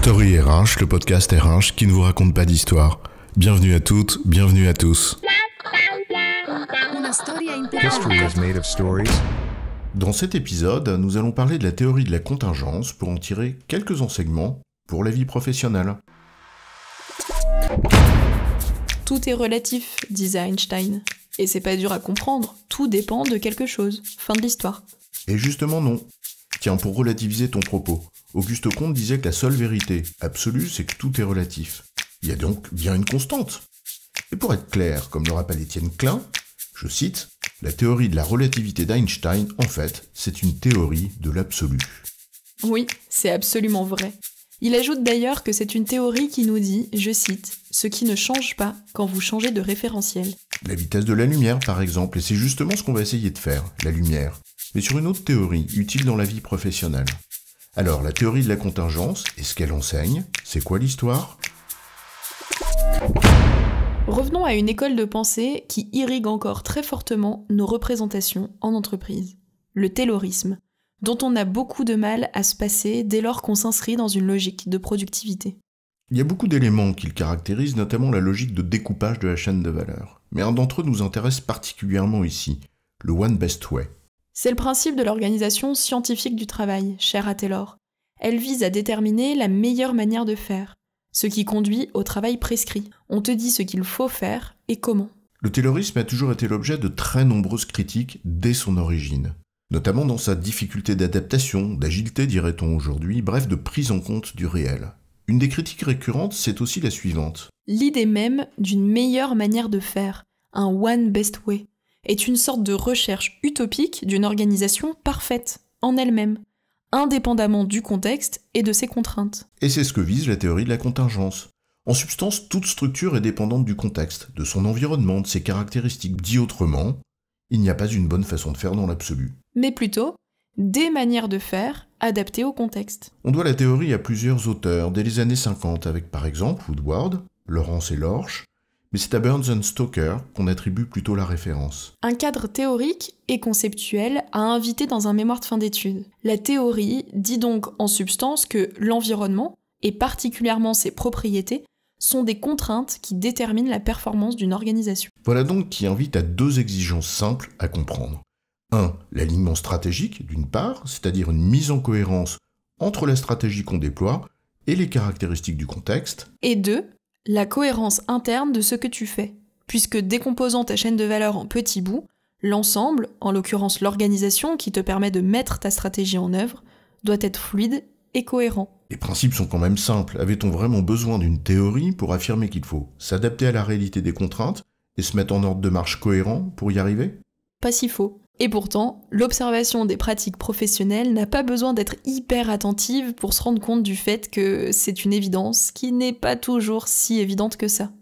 Story RH, le podcast RH qui ne vous raconte pas d'histoire. Bienvenue à toutes, bienvenue à tous. History is made of stories. Dans cet épisode, nous allons parler de la théorie de la contingence pour en tirer quelques enseignements pour la vie professionnelle. Tout est relatif, disait Einstein. Et c'est pas dur à comprendre, tout dépend de quelque chose. Fin de l'histoire. Et justement non. Tiens, pour relativiser ton propos, Auguste Comte disait que la seule vérité absolue, c'est que tout est relatif. Il y a donc bien une constante. Et pour être clair, comme le rappelle Étienne Klein, je cite, « La théorie de la relativité d'Einstein, en fait, c'est une théorie de l'absolu. » Oui, c'est absolument vrai. Il ajoute d'ailleurs que c'est une théorie qui nous dit, je cite, « ce qui ne change pas quand vous changez de référentiel. » La vitesse de la lumière, par exemple, et c'est justement ce qu'on va essayer de faire, la lumière, mais sur une autre théorie utile dans la vie professionnelle. Alors, la théorie de la contingence, et ce qu'elle enseigne, c'est quoi l'histoire ? Revenons à une école de pensée qui irrigue encore très fortement nos représentations en entreprise. Le taylorisme, dont on a beaucoup de mal à se passer dès lors qu'on s'inscrit dans une logique de productivité. Il y a beaucoup d'éléments qui le caractérisent, notamment la logique de découpage de la chaîne de valeur. Mais un d'entre eux nous intéresse particulièrement ici, le One Best Way. C'est le principe de l'organisation scientifique du travail, chère à Taylor. Elle vise à déterminer la meilleure manière de faire, ce qui conduit au travail prescrit. On te dit ce qu'il faut faire et comment. Le taylorisme a toujours été l'objet de très nombreuses critiques dès son origine, notamment dans sa difficulté d'adaptation, d'agilité dirait-on aujourd'hui, bref de prise en compte du réel. Une des critiques récurrentes, c'est aussi la suivante. L'idée même d'une meilleure manière de faire, un One Best Way, est une sorte de recherche utopique d'une organisation parfaite, en elle-même, indépendamment du contexte et de ses contraintes. Et c'est ce que vise la théorie de la contingence. En substance, toute structure est dépendante du contexte, de son environnement, de ses caractéristiques. Dit autrement, il n'y a pas une bonne façon de faire dans l'absolu. Mais plutôt, des manières de faire adaptées au contexte. On doit la théorie à plusieurs auteurs dès les années 50, avec par exemple Woodward, Lawrence et Lorsch, mais c'est à Burns and Stoker qu'on attribue plutôt la référence. Un cadre théorique et conceptuel à inviter dans un mémoire de fin d'études. La théorie dit donc en substance que l'environnement, et particulièrement ses propriétés, sont des contraintes qui déterminent la performance d'une organisation. Voilà donc qui invite à deux exigences simples à comprendre. 1. L'alignement stratégique, d'une part, c'est-à-dire une mise en cohérence entre la stratégie qu'on déploie et les caractéristiques du contexte. Et 2. La cohérence interne de ce que tu fais, puisque décomposant ta chaîne de valeur en petits bouts, l'ensemble, en l'occurrence l'organisation qui te permet de mettre ta stratégie en œuvre, doit être fluide et cohérent. Les principes sont quand même simples. Avait-on vraiment besoin d'une théorie pour affirmer qu'il faut s'adapter à la réalité des contraintes et se mettre en ordre de marche cohérent pour y arriver ? Pas si faux. Et pourtant, l'observation des pratiques professionnelles n'a pas besoin d'être hyper attentive pour se rendre compte du fait que c'est une évidence qui n'est pas toujours si évidente que ça.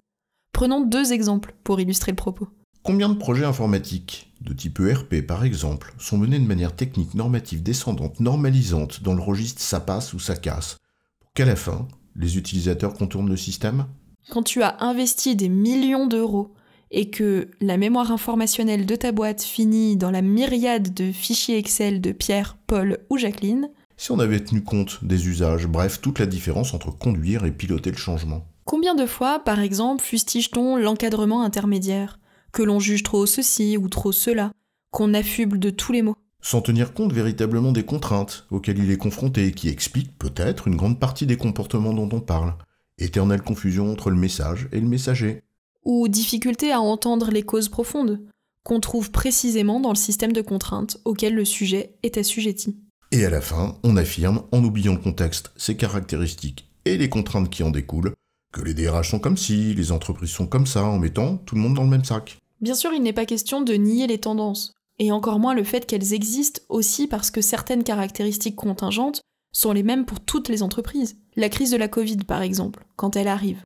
Prenons deux exemples pour illustrer le propos. Combien de projets informatiques, de type ERP par exemple, sont menés de manière technique, normative, descendante, normalisante dans le registre ça passe ou ça casse, pour qu'à la fin, les utilisateurs contournent le système ? Quand tu as investi des millions d'euros et que la mémoire informationnelle de ta boîte finit dans la myriade de fichiers Excel de Pierre, Paul ou Jacqueline, si on avait tenu compte des usages, bref, toute la différence entre conduire et piloter le changement. Combien de fois, par exemple, fustige-t-on l'encadrement intermédiaire ? Que l'on juge trop ceci ou trop cela, qu'on affuble de tous les mots. Sans tenir compte véritablement des contraintes auxquelles il est confronté et qui expliquent peut-être une grande partie des comportements dont on parle. Éternelle confusion entre le message et le messager. Ou difficulté à entendre les causes profondes, qu'on trouve précisément dans le système de contraintes auquel le sujet est assujetti. Et à la fin, on affirme, en oubliant le contexte, ses caractéristiques et les contraintes qui en découlent, que les DRH sont comme ci, les entreprises sont comme ça, en mettant tout le monde dans le même sac. Bien sûr, il n'est pas question de nier les tendances, et encore moins le fait qu'elles existent aussi parce que certaines caractéristiques contingentes sont les mêmes pour toutes les entreprises. La crise de la Covid, par exemple, quand elle arrive.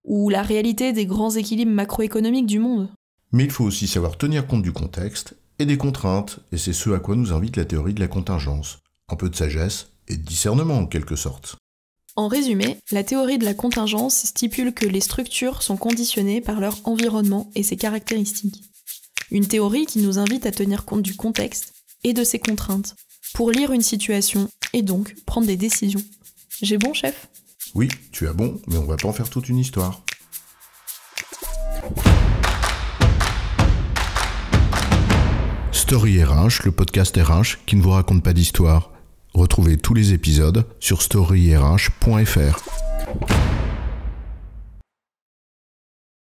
Ou la réalité des grands équilibres macroéconomiques du monde. Mais il faut aussi savoir tenir compte du contexte et des contraintes, et c'est ce à quoi nous invite la théorie de la contingence. Un peu de sagesse et de discernement en quelque sorte. En résumé, la théorie de la contingence stipule que les structures sont conditionnées par leur environnement et ses caractéristiques. Une théorie qui nous invite à tenir compte du contexte et de ses contraintes, pour lire une situation et donc prendre des décisions. J'ai bon, chef ? Oui, tu as bon, mais on va pas en faire toute une histoire. Story RH, le podcast RH qui ne vous raconte pas d'histoire. Retrouvez tous les épisodes sur storyrh.fr.